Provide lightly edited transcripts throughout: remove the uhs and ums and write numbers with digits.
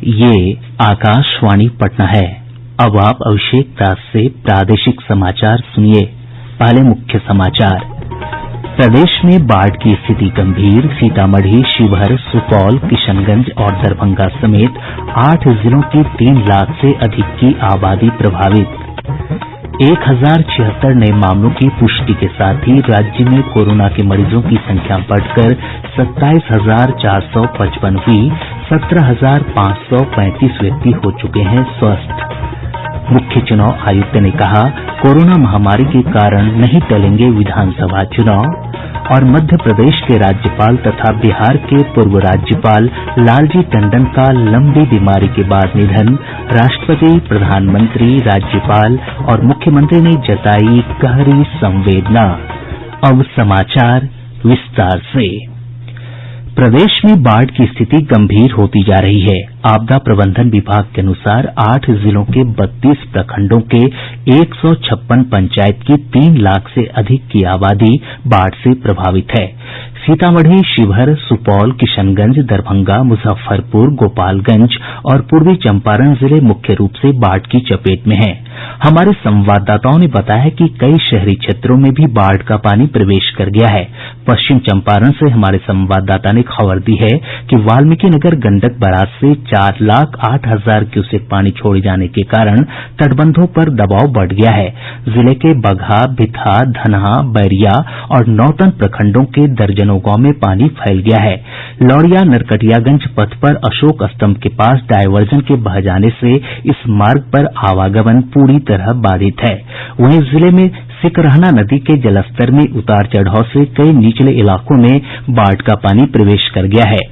ये आकाशवाणी पटना है। अब आप अभिषेक दास से प्रादेशिक समाचार सुनिए। पहले मुख्य समाचार। प्रदेश में बाढ़ की स्थिति गंभीर। सीतामढ़ी, शिवहर, सुपौल, किशनगंज और दरभंगा समेत 8 जिलों की 3 लाख से अधिक की आबादी प्रभावित। 1076 नये मामलों की पुष्टि के साथ ही राज्य में कोरोना के मरीजों की संख्या बढ़कर 27,455 हुई। 17,535 व्यक्ति हो चुके हैं स्वस्थ। मुख्य चुनाव आयुक्त ने कहा, कोरोना महामारी के कारण नहीं टलेंगे विधानसभा चुनाव। और मध्य प्रदेश के राज्यपाल तथा बिहार के पूर्व राज्यपाल लालजी टंडन का लंबी बीमारी के बाद निधन। राष्ट्रपति, प्रधानमंत्री, राज्यपाल और मुख्यमंत्री ने जताई गहरी संवेदना। अब समाचार विस्तार से। प्रदेश में बाढ़ की स्थिति गंभीर होती जा रही है। आपदा प्रबंधन विभाग के अनुसार 8 जिलों के 32 प्रखंडों के 156 पंचायत की 3 लाख से अधिक की आबादी बाढ़ से प्रभावित है। सीतामढ़ी, शिवहर, सुपौल, किशनगंज, दरभंगा, मुजफ्फरपुर, गोपालगंज और पूर्वी चंपारण जिले मुख्य रूप से बाढ़ की चपेट में हैं। हमारे संवाददाताओं ने बताया कि कई शहरी क्षेत्रों में भी बाढ़ का पानी प्रवेश कर गया है। पश्चिम चंपारण से हमारे संवाददाता ने खबर दी है कि वाल्मीकिनगर गंडक बराज से 4,08,000 क्यूसेक पानी छोड़े जाने के कारण तटबंधों पर दबाव बढ़ गया है। जिले के बगहा, भितहा, धनहा, बैरिया और नौतन प्रखंडों के दर्जनों गांव में पानी फैल गया है। लौरिया नरकटियागंज पथ पर अशोक स्तंभ के पास डायवर्जन के बह जाने से इस मार्ग पर आवागमन पूरी तरह बाधित है। वहीं जिले में सिकरहना नदी के जलस्तर में उतार चढ़ाव से कई निचले इलाकों में बाढ़ का पानी प्रवेश कर गया है।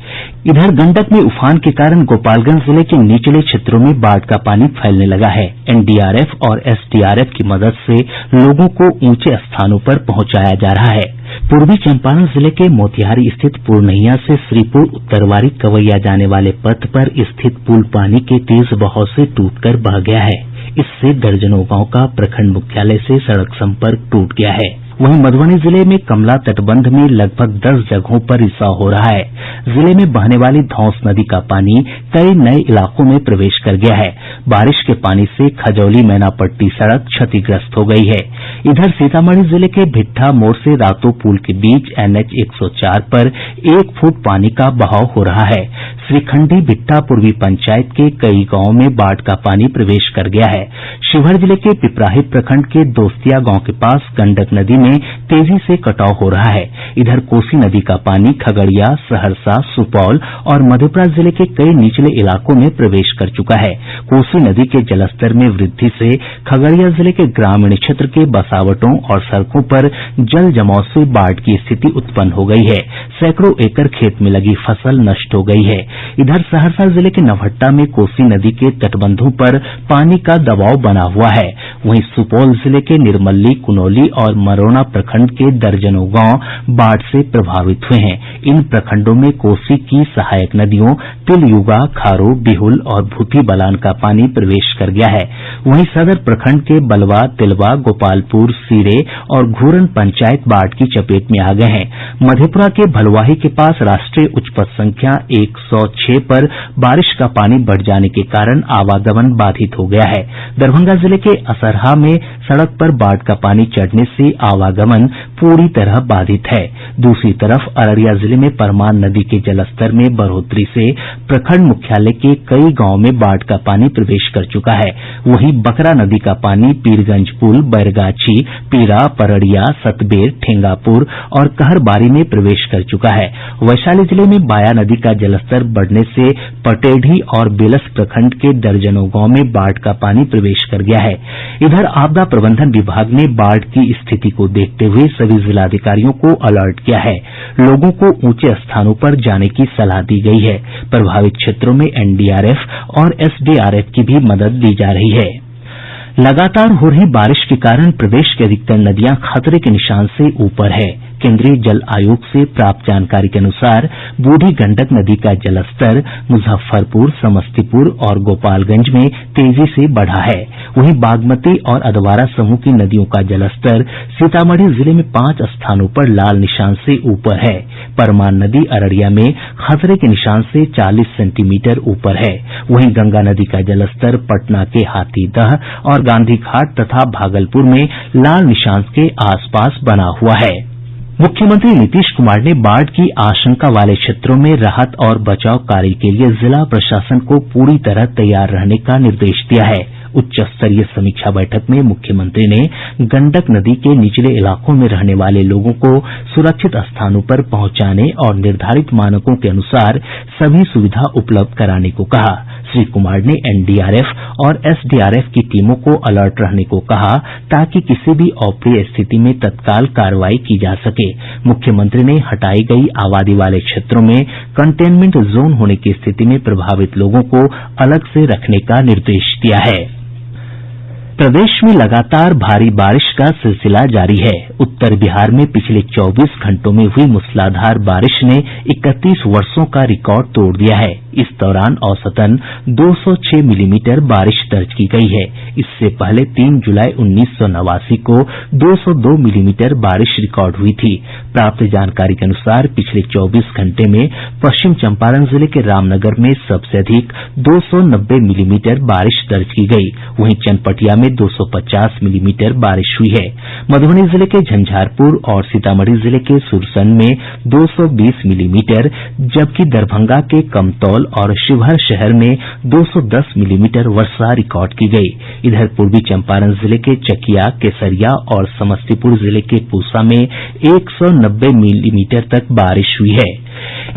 इधर गंडक में उफान के कारण गोपालगंज जिले के निचले क्षेत्रों में बाढ़ का पानी फैलने लगा है। एनडीआरएफ और एसडीआरएफ की मदद से लोगों को ऊंचे स्थानों पर पहुंचाया जा रहा है। पूर्वी चंपारण जिले के मोतिहारी स्थित पुरनहिया से श्रीपुर उत्तरवारी कवैया जाने वाले पथ पर स्थित पुल पानी के तेज बहाव से टूटकर बह गया है। इससे दर्जनों गांव का प्रखंड मुख्यालय से सड़क संपर्क टूट गया है। वहीं मधुबनी जिले में कमला तटबंध में लगभग 10 जगहों पर रिसाव हो रहा है। जिले में बहने वाली धौंस नदी का पानी कई नये इलाकों में प्रवेश कर गया है। बारिश के पानी से खजौली मैनापट्टी सड़क क्षतिग्रस्त हो गई है। इधर सीतामढ़ी जिले के भिट्ठा मोड़ से रातो पुल के बीच NH 104 पर 1 फुट पानी का बहाव हो रहा है। श्रीखंडी भिट्ठा पूर्वी पंचायत के कई गांवों में बाढ़ का पानी प्रवेश कर गया है। शिवहर जिले के पिपराही प्रखंड के दोस्तिया गांव के पास गंडक नदी में तेजी से कटाव हो रहा है। इधर कोसी नदी का पानी खगड़िया, सहरसा, सुपौल और मधेपुरा जिले के कई निचले इलाकों में प्रवेश कर चुका है। कोसी नदी के जलस्तर में वृद्धि से खगड़िया जिले के ग्रामीण क्षेत्र के बसावटों और सड़कों पर जल जमाव से बाढ़ की स्थिति उत्पन्न हो गई है। सैकड़ों एकड़ खेत में लगी फसल नष्ट हो गई है। इधर सहरसा जिले के नवहट्टा में कोसी नदी के तटबंधों पर पानी का दबाव बना हुआ है। वहीं सुपौल जिले के निर्मली, कुनौली और मरौना प्रखंड के दर्जनों गांव बाढ़ से प्रभावित हुए हैं। इन प्रखंडों में कोसी की सहायक नदियों तिलयुगा, खारो, बिहुल और भूथी बलान का पानी प्रवेश कर गया है। वहीं सदर प्रखंड के बलवा, तिलवा, गोपालपुर, सीरे और घूरन पंचायत बाढ़ की चपेट में आ गए हैं। मधेपुरा के भलुआही के पास राष्ट्रीय उच्च पथ संख्या 106 पर बारिश का पानी बढ़ जाने के कारण आवागमन बाधित हो गया है। दरभंगा जिले के असरहा में सड़क पर बाढ़ का पानी चढ़ने से आवागमन पूरी तरह बाधित है। दूसरी तरफ अररिया जिले में परमान नदी के जलस्तर में बढ़ोतरी से प्रखंड मुख्यालय के कई गांवों में बाढ़ का पानी प्रवेश कर चुका है। वहीं बकरा नदी का पानी पीरगंज पुल, बैरगाछी, पीरा, परड़िया, सतबेर, ठेंगापुर और कहरबारी में प्रवेश कर चुका है। वैशाली जिले में बाया नदी का जलस्तर बढ़ने से पटेढ़ी और बेलस प्रखंड के दर्जनों गांव में बाढ़ का पानी प्रवेश कर गया है। इधर आपदा प्रबंधन विभाग ने बाढ़ की स्थिति को देखते हुए सभी जिलाधिकारियों को अलर्ट किया है। लोगों को ऊंचे स्थानों पर जाने की सलाह दी गई है। प्रभावित क्षेत्रों में एनडीआरएफ और एसडीआरएफ की भी मदद दी जा रही है। लगातार हो रही बारिश के कारण प्रदेश की अधिकतर नदियां खतरे के निशान से ऊपर है। केंद्रीय जल आयोग से प्राप्त जानकारी के अनुसार बूढ़ी गंडक नदी का जलस्तर मुजफ्फरपुर, समस्तीपुर और गोपालगंज में तेजी से बढ़ा है। वहीं बागमती और अधवारा समूह की नदियों का जलस्तर सीतामढ़ी जिले में 5 स्थानों पर लाल निशान से ऊपर है। परमान नदी अररिया में खतरे के निशान से 40 सेंटीमीटर ऊपर है। वहीं गंगा नदी का जलस्तर पटना के हाथीदह और गांधी घाट तथा भागलपुर में लाल निशान के आसपास बना हुआ है। मुख्यमंत्री नीतीश कुमार ने बाढ़ की आशंका वाले क्षेत्रों में राहत और बचाव कार्य के लिए जिला प्रशासन को पूरी तरह तैयार रहने का निर्देश दिया है। उच्च स्तरीय समीक्षा बैठक में मुख्यमंत्री ने गंडक नदी के निचले इलाकों में रहने वाले लोगों को सुरक्षित स्थानों पर पहुंचाने और निर्धारित मानकों के अनुसार सभी सुविधा उपलब्ध कराने को कहा। श्री कुमार ने एनडीआरएफ और एसडीआरएफ की टीमों को अलर्ट रहने को कहा ताकि किसी भी अप्रिय स्थिति में तत्काल कार्रवाई की जा सके। मुख्यमंत्री ने हटाई गई आबादी वाले क्षेत्रों में कंटेनमेंट जोन होने की स्थिति में प्रभावित लोगों को अलग से रखने का निर्देश दिया है। प्रदेश में लगातार भारी बारिश का सिलसिला जारी है। उत्तर बिहार में पिछले 24 घंटों में हुई मूसलाधार बारिश ने 31 वर्षों का रिकॉर्ड तोड़ दिया है। इस दौरान औसतन 206 मिलीमीटर बारिश दर्ज की गई है। इससे पहले 3 जुलाई 1989 को 202 मिलीमीटर बारिश रिकॉर्ड हुई थी। प्राप्त जानकारी के अनुसार पिछले 24 घंटे में पश्चिम चंपारण जिले के रामनगर में सबसे अधिक 290 मिलीमीटर बारिश दर्ज की गई। वहीं चनपटिया में 250 मिलीमीटर बारिश हुई है। मधुबनी जिले के झंझारपुर और सीतामढ़ी जिले के सुरसंड में 220 मिलीमीटर, जबकि दरभंगा के कमतौल और शिवहर शहर में 210 मिलीमीटर वर्षा रिकॉर्ड की गई। इधर पूर्वी चंपारण जिले के चकिया, केसरिया और समस्तीपुर जिले के पूसा में 190 मिलीमीटर तक बारिश हुई है।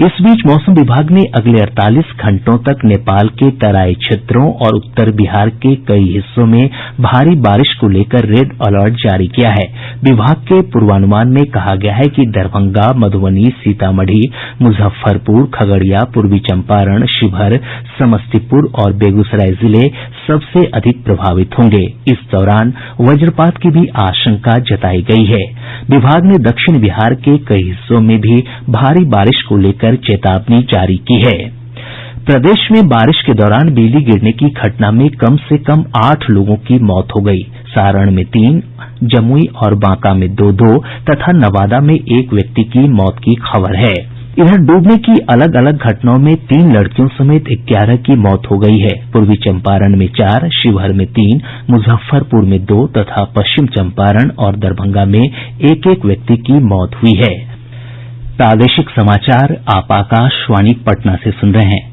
इस बीच मौसम विभाग ने अगले 48 घंटों तक नेपाल के तराई क्षेत्रों और उत्तर बिहार के कई हिस्सों में भारी बारिश को लेकर रेड अलर्ट जारी किया है। विभाग के पूर्वानुमान में कहा गया है कि दरभंगा, मधुबनी, सीतामढ़ी, मुजफ्फरपुर, खगड़िया, पूर्वी चंपारण, शिवहर, समस्तीपुर और बेगूसराय जिले सबसे अधिक प्रभावित होंगे। इस दौरान वज्रपात की भी आशंका जताई गई है। विभाग ने दक्षिण बिहार के कई हिस्सों में भी भारी बारिश को लेकर चेतावनी जारी की है। प्रदेश में बारिश के दौरान बिजली गिरने की घटना में कम से कम 8 लोगों की मौत हो गई। सारण में 3, जमुई और बांका में 2 तथा नवादा में 1 व्यक्ति की मौत की खबर है। इधर डूबने की अलग अलग घटनाओं में 3 लड़कियों समेत 11 की मौत हो गई है। पूर्वी चंपारण में 4, शिवहर में 3, मुजफ्फरपुर में 2 तथा पश्चिम चंपारण और दरभंगा में 1-1 व्यक्ति की मौत हुई है। प्रादेशिक समाचार आप आकाशवाणी पटना से सुन रहे हैं।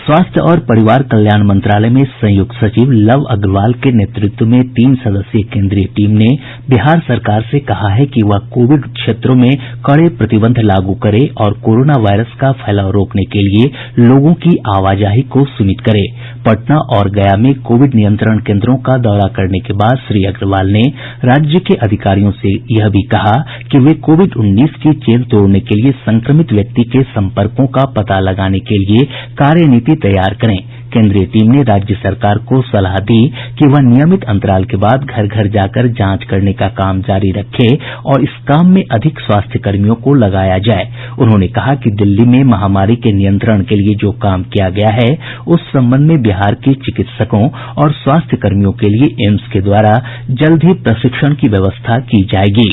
स्वास्थ्य और परिवार कल्याण मंत्रालय में संयुक्त सचिव लव अग्रवाल के नेतृत्व में 3 सदस्यीय केंद्रीय टीम ने बिहार सरकार से कहा है कि वह कोविड क्षेत्रों में कड़े प्रतिबंध लागू करे और कोरोना वायरस का फैलाव रोकने के लिए लोगों की आवाजाही को सीमित करे। पटना और गया में कोविड नियंत्रण केंद्रों का दौरा करने के बाद श्री अग्रवाल ने राज्य के अधिकारियों से यह भी कहा कि वे कोविड-19 की चेन तोड़ने के लिए संक्रमित व्यक्ति के संपर्कों का पता लगाने के लिए कार्यनीति तैयार करें। केंद्रीय टीम ने राज्य सरकार को सलाह दी कि वह नियमित अंतराल के बाद घर घर जाकर जांच करने का काम जारी रखे और इस काम में अधिक स्वास्थ्य कर्मियों को लगाया जाए। उन्होंने कहा कि दिल्ली में महामारी के नियंत्रण के लिए जो काम किया गया है उस संबंध में बिहार के चिकित्सकों और स्वास्थ्य कर्मियों के लिए एम्स के द्वारा जल्द ही प्रशिक्षण की व्यवस्था की जाएगी।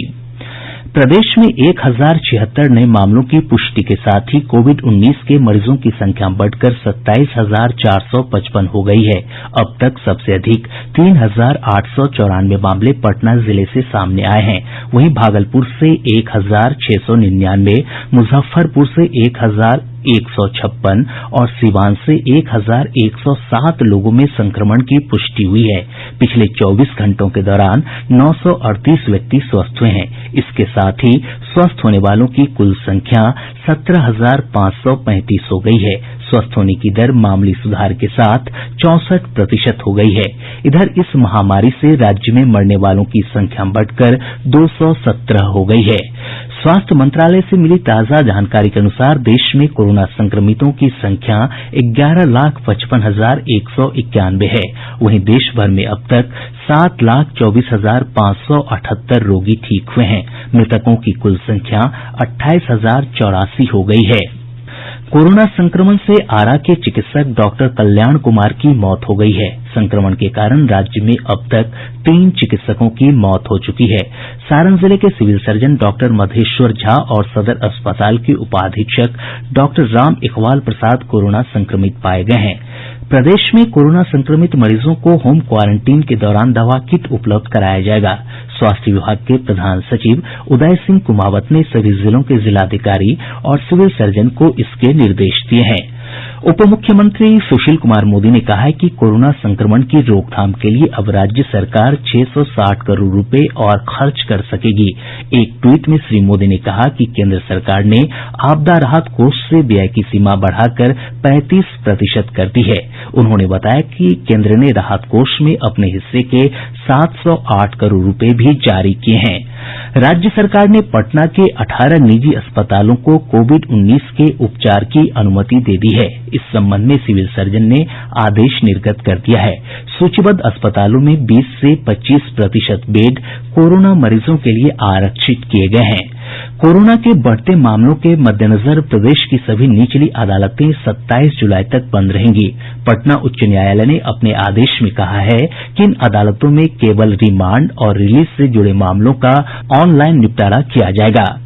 प्रदेश में 1076 नये मामलों की पुष्टि के साथ ही कोविड-19 के मरीजों की संख्या बढ़कर 27,455 हो गई है। अब तक सबसे अधिक 3,894 मामले पटना जिले से सामने आये हैं। वहीं भागलपुर से 1,699, मुजफ्फरपुर से 1,156 और सीवान से 1,107 लोगों में संक्रमण की पुष्टि हुई है। पिछले 24 घंटों के दौरान 938 व्यक्ति स्वस्थ हुए हैं। इसके साथ ही स्वस्थ होने वालों की कुल संख्या 17,535 हो गई है। स्वस्थ होने की दर मामूली सुधार के साथ 64% हो गई है। इधर इस महामारी से राज्य में मरने वालों की संख्या बढ़कर 217 हो गई है। स्वास्थ्य मंत्रालय से मिली ताजा जानकारी के अनुसार देश में कोरोना संक्रमितों की संख्या 11,55,191 है। वहीं देश भर में अब तक 7,24,578 रोगी ठीक हुए हैं। मृतकों की कुल संख्या 28,084 हो गई है। कोरोना संक्रमण से आरा के चिकित्सक डॉक्टर कल्याण कुमार की मौत हो गई है। संक्रमण के कारण राज्य में अब तक 3 चिकित्सकों की मौत हो चुकी है। सारण जिले के civil surgeon doctor Madheshwar Jha और सदर अस्पताल के उपाधीक्षक डॉक्टर राम इकबाल प्रसाद कोरोना संक्रमित पाये गये हैं। प्रदेश में कोरोना संक्रमित मरीजों को होम क्वारंटीन के दौरान दवा किट उपलब्ध कराया जायेगा। स्वास्थ्य विभाग के प्रधान सचिव उदय सिंह कुमावत ने सभी जिलों के जिलाधिकारी और सिविल सर्जन को इसके निर्देश दिये हैं। उप मुख्यमंत्री सुशील कुमार मोदी ने कहा है कि कोरोना संक्रमण की रोकथाम के लिए अब राज्य सरकार 660 करोड़ रुपए और खर्च कर सकेगी। एक ट्वीट में श्री मोदी ने कहा कि केंद्र सरकार ने आपदा राहत कोष से व्यय की सीमा बढ़ाकर 35% कर दी है। उन्होंने बताया कि केंद्र ने राहत कोष में अपने हिस्से के 708 करोड़ रुपए भी जारी किए हैं। राज्य सरकार ने पटना के 18 निजी अस्पतालों को कोविड-19 के उपचार की अनुमति दे दी है। इस संबंध में सिविल सर्जन ने आदेश निर्गत कर दिया है। सूचीबद्ध अस्पतालों में 20 से 25% बेड कोरोना मरीजों के लिए आरक्षित किए गए हैं। कोरोना के बढ़ते मामलों के मद्देनजर प्रदेश की सभी निचली अदालतें 27 जुलाई तक बंद रहेंगी। पटना उच्च न्यायालय ने अपने आदेश में कहा है कि इन अदालतों में केवल रिमांड और रिलीज से जुड़े मामलों का ऑनलाइन निपटारा किया जायेगा।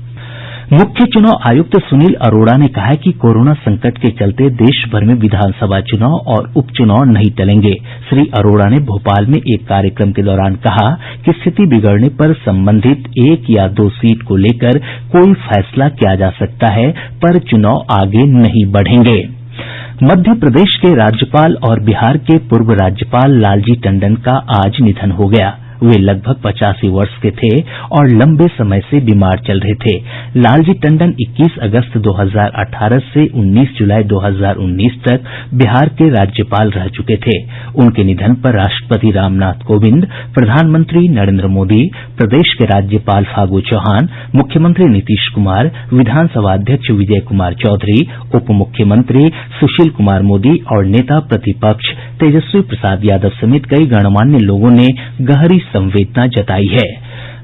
मुख्य चुनाव आयुक्त सुनील अरोड़ा ने कहा है कि कोरोना संकट के चलते देश भर में विधानसभा चुनाव और उपचुनाव नहीं टलेंगे। श्री अरोड़ा ने भोपाल में एक कार्यक्रम के दौरान कहा कि स्थिति बिगड़ने पर संबंधित 1 या 2 सीट को लेकर कोई फैसला किया जा सकता है, पर चुनाव आगे नहीं बढ़ेंगे। मध्य प्रदेश के राज्यपाल और बिहार के पूर्व राज्यपाल लालजी टंडन का आज निधन हो गया। वे लगभग 85 वर्ष के थे और लंबे समय से बीमार चल रहे थे। लालजी टंडन 21 अगस्त 2018 से 19 जुलाई 2019 तक बिहार के राज्यपाल रह चुके थे। उनके निधन पर राष्ट्रपति रामनाथ कोविंद, प्रधानमंत्री नरेंद्र मोदी, प्रदेश के राज्यपाल फागू चौहान, मुख्यमंत्री नीतीश कुमार, विधानसभा अध्यक्ष विजय कुमार चौधरी, उप मुख्यमंत्री सुशील कुमार मोदी और नेता प्रतिपक्ष तेजस्वी प्रसाद यादव समेत कई गणमान्य लोगों ने गहरी संवेदना जताई है।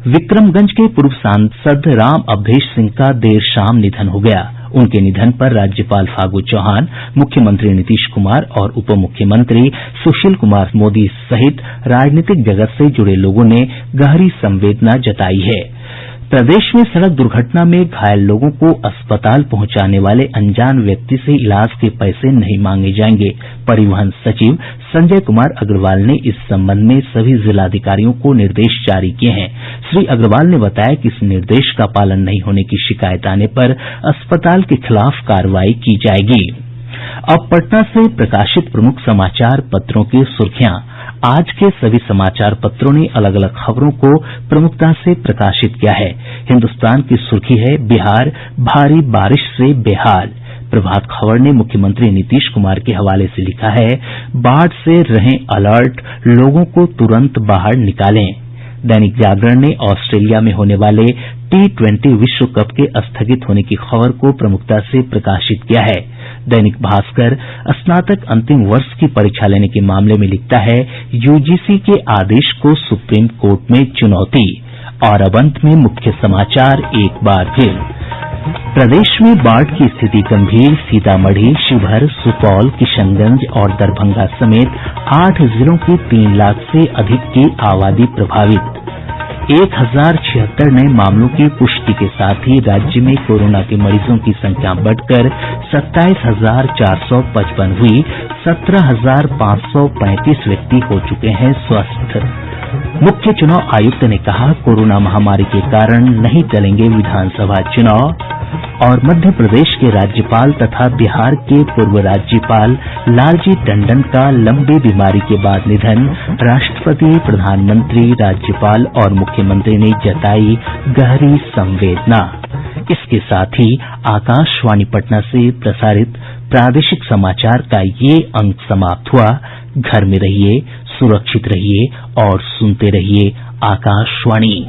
विक्रमगंज के पूर्व सांसद राम अवधेश सिंह का देर शाम निधन हो गया। उनके निधन पर राज्यपाल फागू चौहान, मुख्यमंत्री नीतीश कुमार और उप मुख्यमंत्री सुशील कुमार मोदी सहित राजनीतिक जगत से जुड़े लोगों ने गहरी संवेदना जताई है। प्रदेश में सड़क दुर्घटना में घायल लोगों को अस्पताल पहुंचाने वाले अनजान व्यक्ति से इलाज के पैसे नहीं मांगे जाएंगे। परिवहन सचिव संजय कुमार अग्रवाल ने इस संबंध में सभी जिलाधिकारियों को निर्देश जारी किए हैं। श्री अग्रवाल ने बताया कि इस निर्देश का पालन नहीं होने की शिकायत आने पर अस्पताल के खिलाफ कार्रवाई की जाएगी। अब पटना से प्रकाशित प्रमुख समाचार पत्रों की सुर्खियां। आज के सभी समाचार पत्रों ने अलग अलग खबरों को प्रमुखता से प्रकाशित किया है। हिन्दुस्तान की सुर्खी है बिहार भारी बारिश से बेहाल। प्रभात खबर ने मुख्यमंत्री नीतीश कुमार के हवाले से लिखा है बाढ़ से रहें अलर्ट, लोगों को तुरंत बाहर निकालें। दैनिक जागरण ने ऑस्ट्रेलिया में होने वाले T20 विश्व कप के स्थगित होने की खबर को प्रमुखता से प्रकाशित किया है। दैनिक भास्कर स्नातक अंतिम वर्ष की परीक्षा लेने के मामले में लिखता है यूजीसी के आदेश को सुप्रीम कोर्ट में चुनौती। और अब अंत में मुख्य समाचार एक बार फिर। प्रदेश में बाढ़ की स्थिति गंभीर। सीतामढ़ी, शिवहर, सुपौल, किशनगंज और दरभंगा समेत 8 जिलों की 3 लाख से अधिक की आबादी प्रभावित। 1076 नये मामलों की पुष्टि के साथ ही राज्य में कोरोना के मरीजों की संख्या बढ़कर 27,455 हुई। 17,535 व्यक्ति हो चुके हैं स्वस्थ। मुख्य चुनाव आयुक्त ने कहा कोरोना महामारी के कारण नहीं टलेंगे विधानसभा चुनाव। और मध्य प्रदेश के राज्यपाल तथा बिहार के पूर्व राज्यपाल लालजी टंडन का लंबी बीमारी के बाद निधन। राष्ट्रपति, प्रधानमंत्री, राज्यपाल और मुख्यमंत्री ने जताई गहरी संवेदना। इसके साथ ही आकाशवाणी पटना से प्रसारित प्रादेशिक समाचार का ये अंक समाप्त हुआ। घर में रहिए, सुरक्षित रहिए और सुनते रहिए आकाशवाणी।